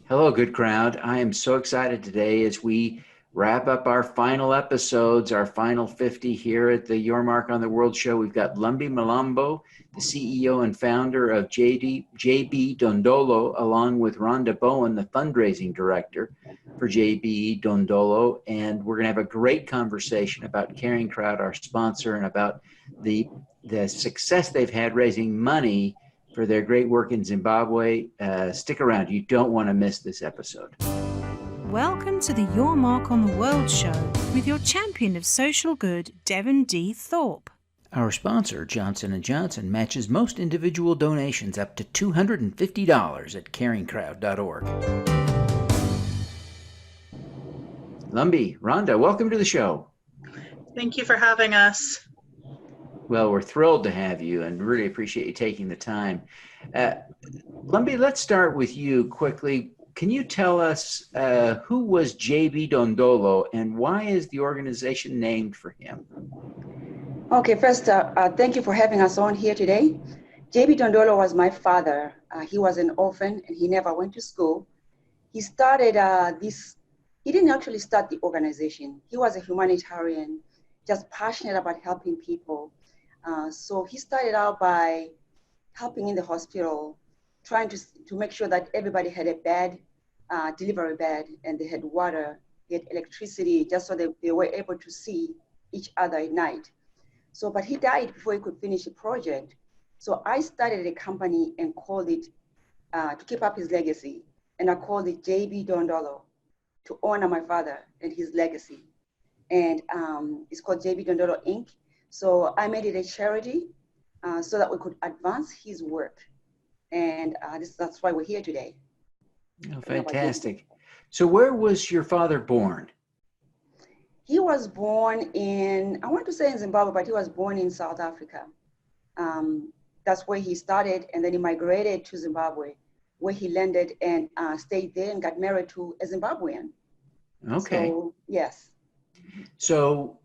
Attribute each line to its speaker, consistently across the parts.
Speaker 1: Hello, good crowd. I am so excited today as we wrap up our final episodes, our final 50 here at the Your Mark on the World show. We've got Lumbie Mlambo, the CEO and founder of JB Dondolo, along with Ronda Bowen, the fundraising director for JB Dondolo. And we're going to have a great conversation about CaringCrowd, our sponsor, and about the success they've had raising money for their great work in Zimbabwe. Stick around. You don't want to miss this episode.
Speaker 2: Welcome to the Your Mark on the World show with your champion of social good, Devin D. Thorpe.
Speaker 1: Our sponsor, Johnson & Johnson, matches most individual donations up to $250 at CaringCrowd.org. Lumbie, Ronda, welcome to the show.
Speaker 3: Thank you for having us.
Speaker 1: Well, we're thrilled to have you and really appreciate you taking the time. Lumbie, let's start with you quickly. Can you tell us who was JB Dondolo and why is the organization named for him?
Speaker 4: Okay, first, thank you for having us on here today. JB Dondolo was my father. He was an orphan and he never went to school. He started he didn't actually start the organization. He was a humanitarian, just passionate about helping people. So he started out by helping in the hospital, trying to make sure that everybody had a bed, delivery bed, and they had water, they had electricity, just so they were able to see each other at night. So, but he died before he could finish the project. So I started a company and called it, to keep up his legacy, and I called it JB Dondolo to honor my father and his legacy. And it's called JB Dondolo Inc. So I made it a charity so that we could advance his work. And that's why we're here today.
Speaker 1: Oh, fantastic. So where was your father born?
Speaker 4: He was born in, I want to say in Zimbabwe, but he was born in South Africa. That's where he started, and then he migrated to Zimbabwe, where he landed and stayed there and got married to a Zimbabwean.
Speaker 1: Okay.
Speaker 4: So, yes.
Speaker 1: So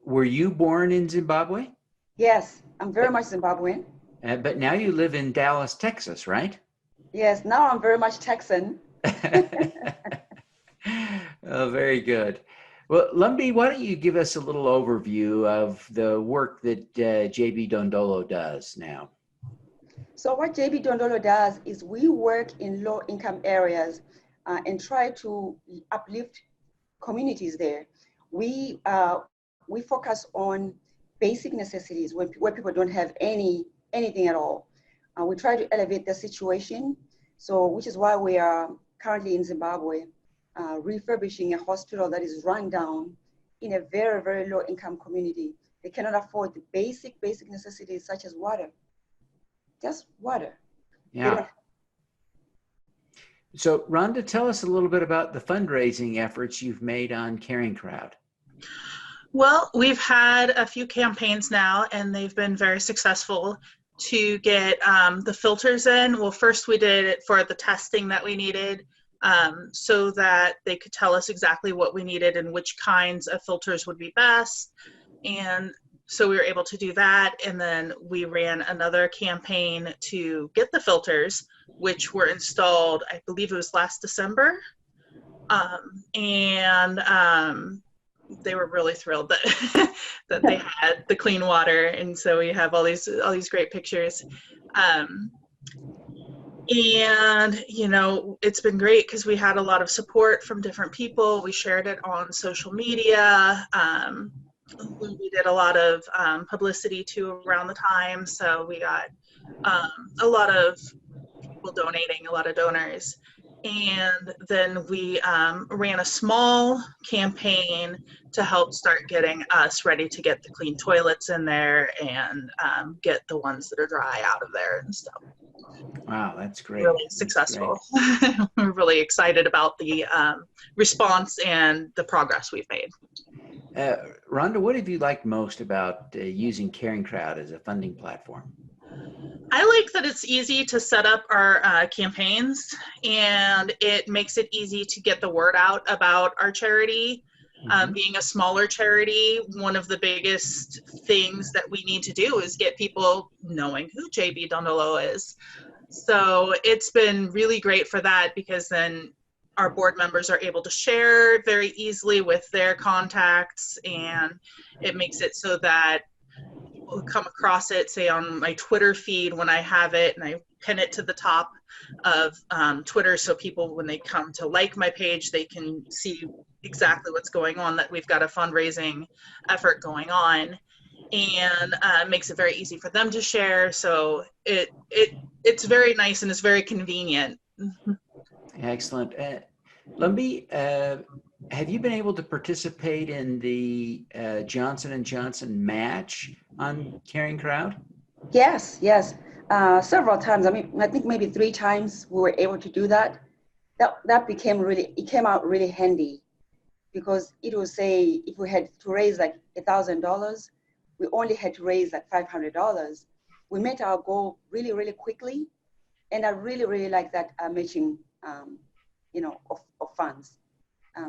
Speaker 1: were you born in Zimbabwe?
Speaker 4: Yes, I'm very much Zimbabwean.
Speaker 1: But now you live in Dallas, Texas, right?
Speaker 4: Yes, now I'm very much Texan.
Speaker 1: Oh, very good. Well, Lumbie, why don't you give us a little overview of the work that JB Dondolo does now?
Speaker 4: So what JB Dondolo does is we work in low-income areas and try to uplift communities there. We focus on basic necessities where people don't have anything at all. We try to elevate their situation, which is why we are currently in Zimbabwe, refurbishing a hospital that is run down in a very, very low income community. They cannot afford the basic necessities such as water, just water.
Speaker 1: Yeah. So Rhonda, tell us a little bit about the fundraising efforts you've made on CaringCrowd.
Speaker 3: Well, we've had a few campaigns now, and they've been very successful to get the filters in. Well, first we did it for the testing that we needed so that they could tell us exactly what we needed and which kinds of filters would be best. And so we were able to do that. And then we ran another campaign to get the filters, which were installed, I believe it was last December. They were really thrilled that that they had the clean water, and so we have all these great pictures. And you know, it's been great because we had a lot of support from different people. We shared it on social media. We did a lot of publicity too around the time, so we got a lot of people donating, a lot of donors. And then we ran a small campaign to help start getting us ready to get the clean toilets in there and get the ones that are dry out of there and stuff.
Speaker 1: Wow, that's great.
Speaker 3: Really successful. We're really excited about the response and the progress we've made.
Speaker 1: Rhonda, what have you liked most about using CaringCrowd as a funding platform?
Speaker 3: I like that it's easy to set up our campaigns, and it makes it easy to get the word out about our charity. Being a smaller charity, one of the biggest things that we need to do is get people knowing who JB Dondolo is. So it's been really great for that, because then our board members are able to share very easily with their contacts, and it makes it so that people who come across it, say on my Twitter feed when I have it, and I pin it to the top of Twitter, so people, when they come to like my page, they can see exactly what's going on, that we've got a fundraising effort going on, and makes it very easy for them to share. So it's very nice, and it's very convenient.
Speaker 1: Excellent. Lumbie, have you been able to participate in the Johnson & Johnson match on CaringCrowd?
Speaker 4: Yes, yes. Several times. I mean, I think maybe 3 times we were able to do that. That it came out really handy, because it will say if we had to raise like $1,000, we only had to raise like $500. We met our goal really, really quickly. And I really, really like that matching, of funds.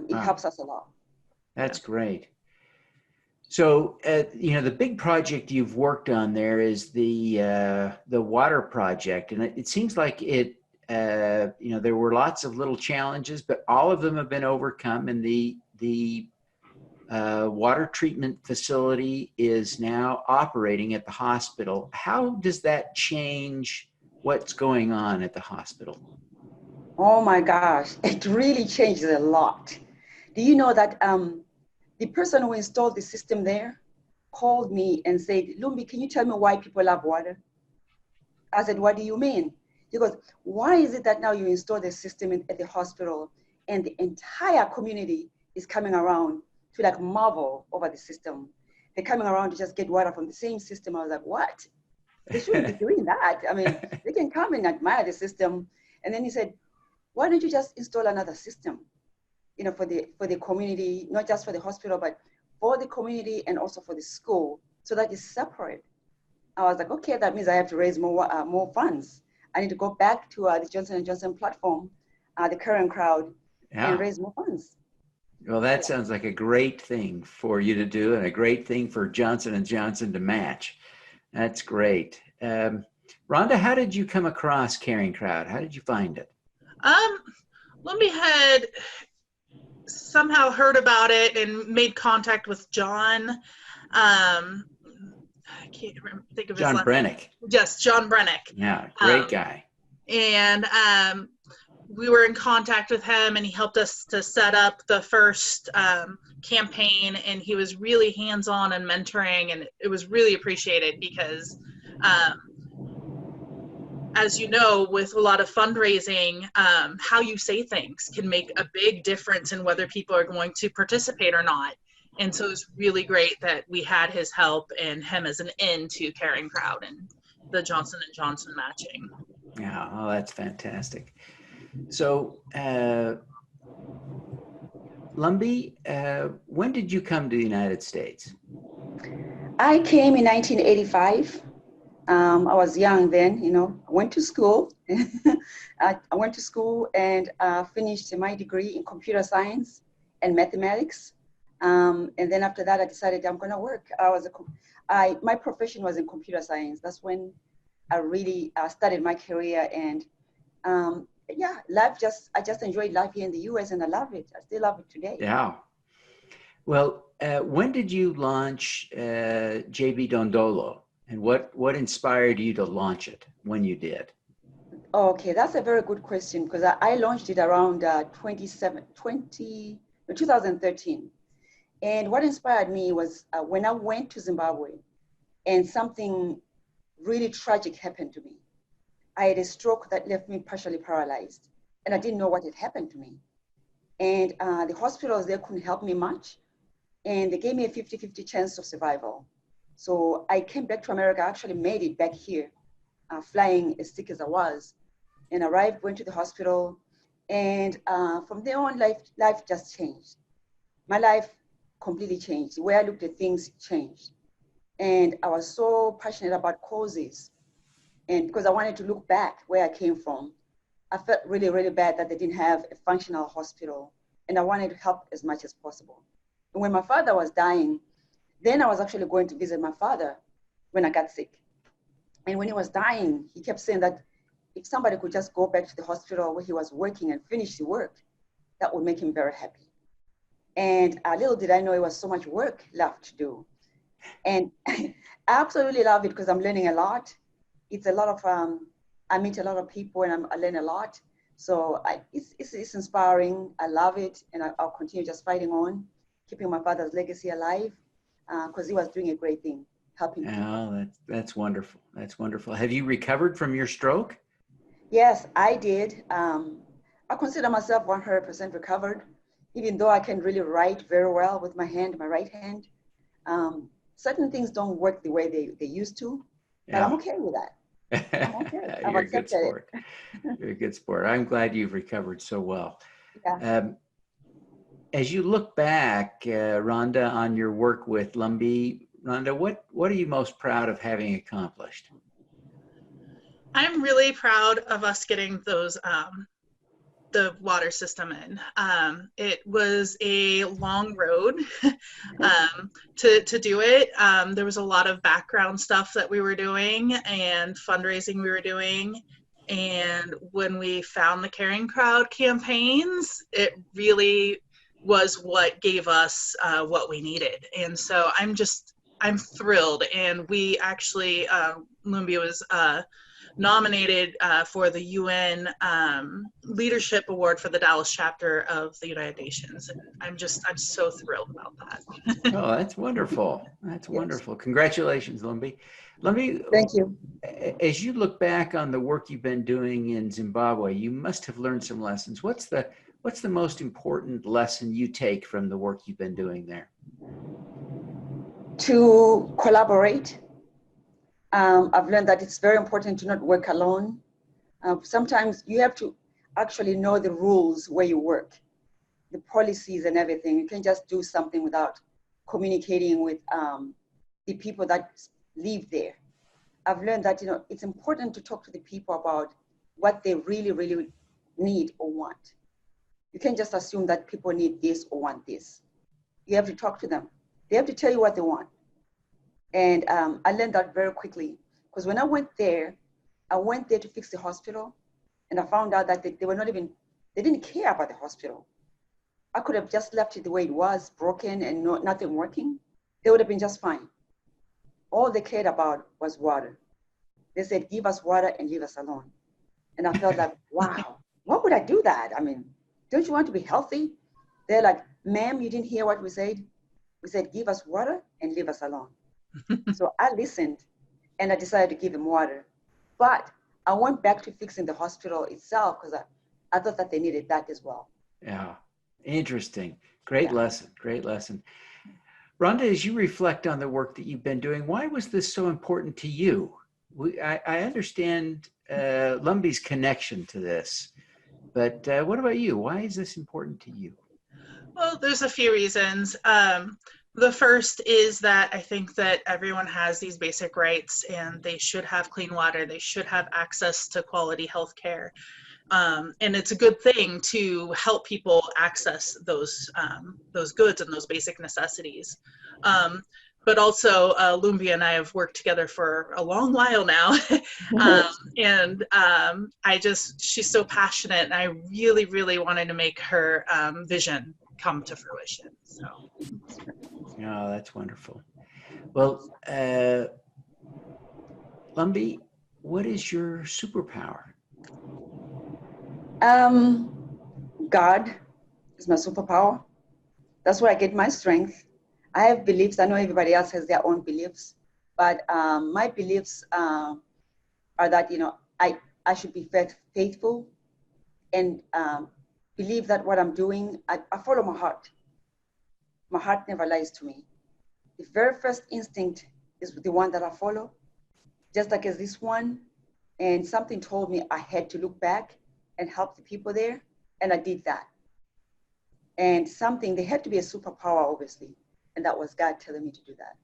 Speaker 4: It helps us a lot.
Speaker 1: That's great. So, the big project you've worked on there is the water project, and it seems like there were lots of little challenges, but all of them have been overcome, and the water treatment facility is now operating at the hospital. How does that change what's going on at the hospital?
Speaker 4: Oh my gosh, it really changes a lot. Do you know that the person who installed the system there called me and said, Lumbie, can you tell me why people love water? I said, what do you mean? He goes, why is it that now you install the system at the hospital and the entire community is coming around to like marvel over the system? They're coming around to just get water from the same system. I was like, what? They shouldn't be doing that. I mean, they can come and admire the system. And then he said, why don't you just install another system, for the community, not just for the hospital, but for the community and also for the school, so that it's separate. I was like, okay, that means I have to raise more funds. I need to go back to the Johnson & Johnson platform, the CaringCrowd, and raise more funds.
Speaker 1: Well, that sounds like a great thing for you to do, and a great thing for Johnson & Johnson to match. That's great. Rhonda, how did you come across CaringCrowd? How did you find it?
Speaker 3: Lumbie had somehow heard about it and made contact with John. I can't think of his
Speaker 1: John
Speaker 3: last
Speaker 1: Brennick.
Speaker 3: name. Yes, John Brennick.
Speaker 1: Yeah, great guy.
Speaker 3: And we were in contact with him, and he helped us to set up the first campaign, and he was really hands-on and mentoring, and it was really appreciated, because as you know, with a lot of fundraising, how you say things can make a big difference in whether people are going to participate or not. And so it's really great that we had his help and him as an in to CaringCrowd and the Johnson & Johnson matching.
Speaker 1: Yeah, oh, that's fantastic. So, Lumbie, when did you come to the United States?
Speaker 4: I came in 1985. I was young then, I went to school. I went to school and finished my degree in computer science and mathematics. And then after that, I decided I'm going to work. My profession was in computer science. That's when I really started my career. And I just enjoyed life here in the US, and I love it. I still love it today.
Speaker 1: Yeah. Well, when did you launch JB Dondolo? And what inspired you to launch it when you did?
Speaker 4: Okay, that's a very good question, because I launched it around 2013. And what inspired me was when I went to Zimbabwe and something really tragic happened to me. I had a stroke that left me partially paralyzed, and I didn't know what had happened to me. And the hospitals there couldn't help me much, and they gave me a 50-50 chance of survival. So I came back to America. I actually made it back here, flying as sick as I was, and arrived, went to the hospital, and from there on, life just changed. My life completely changed. The way I looked at things changed. And I was so passionate about causes. And because I wanted to look back where I came from, I felt really, really bad that they didn't have a functional hospital. And I wanted to help as much as possible. And when my father was dying, then I was actually going to visit my father when I got sick. And when he was dying, he kept saying that if somebody could just go back to the hospital where he was working and finish the work, that would make him very happy. And little did I know it was so much work left to do. And I absolutely love it because I'm learning a lot. It's a lot of, I meet a lot of people and I learn a lot. So it's inspiring. I love it. And I'll continue just fighting on, keeping my father's legacy alive because he was doing a great thing, helping people.
Speaker 1: Oh, that's wonderful. That's wonderful. Have you recovered from your stroke?
Speaker 4: Yes, I did. I consider myself 100% recovered, even though I can really write very well with my right hand. Certain things don't work the way they used to, but I'm okay with that. I'm okay. I've
Speaker 1: You're a good
Speaker 4: accepted
Speaker 1: sport.
Speaker 4: it.
Speaker 1: You're a good sport. I'm glad you've recovered so well.
Speaker 4: Yeah.
Speaker 1: As you look back, Rhonda, on your work with Lumbie, Rhonda, what are you most proud of having accomplished?
Speaker 3: I'm really proud of us getting those the water system in. It was a long road to do it. There was a lot of background stuff that we were doing and fundraising we were doing. And when we found the CaringCrowd campaigns, it really was what gave us what we needed. And so I'm thrilled. And we actually, Lumbie was nominated for the UN Leadership Award for the Dallas chapter of the United Nations. And I'm so thrilled about that.
Speaker 1: Oh, that's wonderful. That's wonderful. Congratulations, Lumbie. Lumbie,
Speaker 4: Thank you.
Speaker 1: as you look back on the work you've been doing in Zimbabwe, you must have learned some lessons. What's the most important lesson you take from the work you've been doing there?
Speaker 4: To collaborate. I've learned that it's very important to not work alone. Sometimes you have to actually know the rules where you work, the policies and everything. You can't just do something without communicating with the people that live there. I've learned that, it's important to talk to the people about what they really, really need or want. You can't just assume that people need this or want this. You have to talk to them. They have to tell you what they want. And I learned that very quickly because when I went there to fix the hospital and I found out that they didn't care about the hospital. I could have just left it the way it was, broken and nothing working. They would have been just fine. All they cared about was water. They said, give us water and leave us alone. And I felt like, wow, why would I do that? I mean, don't you want to be healthy? They're like, ma'am, you didn't hear what we said? We said, give us water and leave us alone. So I listened and I decided to give him water. But I went back to fixing the hospital itself because I thought that they needed that as well.
Speaker 1: Yeah, interesting. Great lesson. Great lesson. Rhonda, as you reflect on the work that you've been doing, why was this so important to you? I understand Lumbie's connection to this, but what about you? Why is this important to you?
Speaker 3: Well, there's a few reasons. The first is that I think that everyone has these basic rights and they should have clean water. They should have access to quality health care. And it's a good thing to help people access those goods and those basic necessities. But also, Lumbie and I have worked together for a long while now. She's so passionate and I really, really wanted to make her vision come to fruition. So.
Speaker 1: Oh, that's wonderful. Well, Lumbie, what is your superpower?
Speaker 4: God is my superpower. That's where I get my strength. I have beliefs. I know everybody else has their own beliefs, but my beliefs are that, I should be faithful and believe that what I'm doing, I follow my heart. My heart never lies to me. The very first instinct is the one that I follow, just like as this one. And something told me I had to look back and help the people there. And I did that. And there had to be a superpower, obviously. And that was God telling me to do that.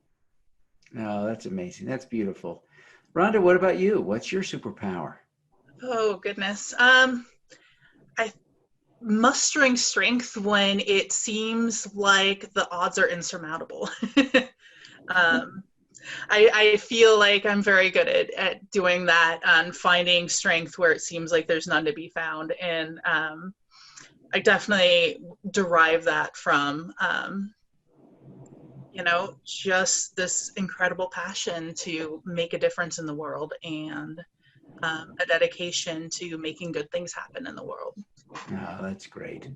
Speaker 1: Oh, that's amazing. That's beautiful. Rhonda, what about you? What's your superpower?
Speaker 3: Oh, goodness. Mustering strength when it seems like the odds are insurmountable. I feel like I'm very good at doing that and finding strength where it seems like there's none to be found. And I definitely derive that from, just this incredible passion to make a difference in the world and a dedication to making good things happen in the world.
Speaker 1: Oh, that's great.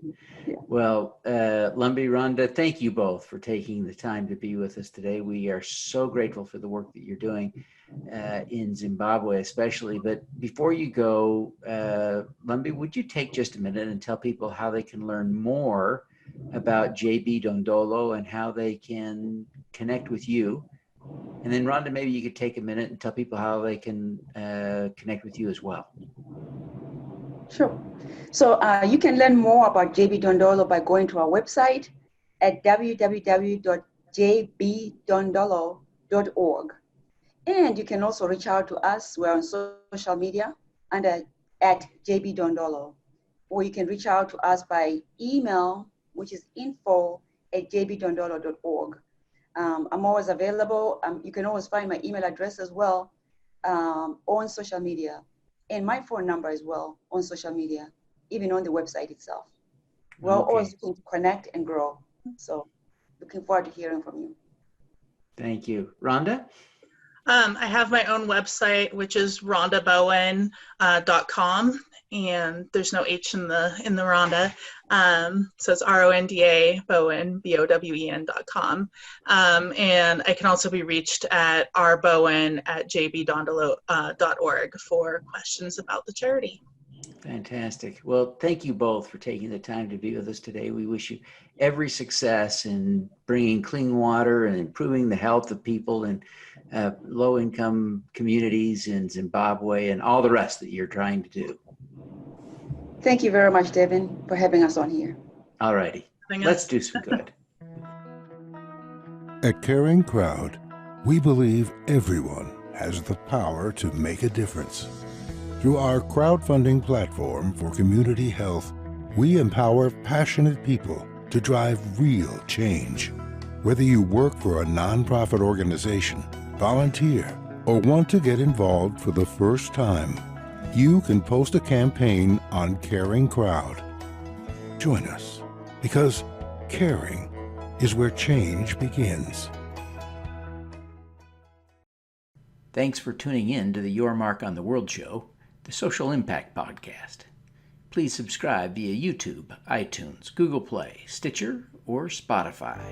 Speaker 4: Yeah.
Speaker 1: Well, Lumbie, Ronda, thank you both for taking the time to be with us today. We are so grateful for the work that you're doing in Zimbabwe, especially. But before you go, Lumbie, would you take just a minute and tell people how they can learn more about JB Dondolo and how they can connect with you? And then, Ronda, maybe you could take a minute and tell people how they can connect with you as well.
Speaker 4: Sure. So you can learn more about JB Dondolo by going to our website at www.jbdondolo.org. And you can also reach out to us. We're on social media under at JB Dondolo. Or you can reach out to us by email, which is info@jbdondolo.org. I'm always available. You can always find my email address as well on social media, and my phone number as well on social media, even on the website itself. We're always looking to connect and grow. So looking forward to hearing from you.
Speaker 1: Thank you. Ronda?
Speaker 3: I have my own website, which is rondabowen.com, and there's no H in the Ronda. So it's RONDA Bowen, BOWEN.com. And I can also be reached at rbowen@jbdondolo.org for questions about the charity.
Speaker 1: Fantastic. Well, thank you both for taking the time to be with us today. We wish you every success in bringing clean water and improving the health of people in low-income communities in Zimbabwe and all the rest that you're trying to do.
Speaker 4: Thank you very much, Devin, for having us on here.
Speaker 1: All righty. Let's do some good.
Speaker 5: At CaringCrowd, we believe everyone has the power to make a difference. Through our crowdfunding platform for community health, we empower passionate people to drive real change. Whether you work for a nonprofit organization, volunteer, or want to get involved for the first time, you can post a campaign on CaringCrowd. Join us, because caring is where change begins.
Speaker 1: Thanks for tuning in to the Your Mark on the World show, the Social Impact Podcast. Please subscribe via YouTube, iTunes, Google Play, Stitcher, or Spotify.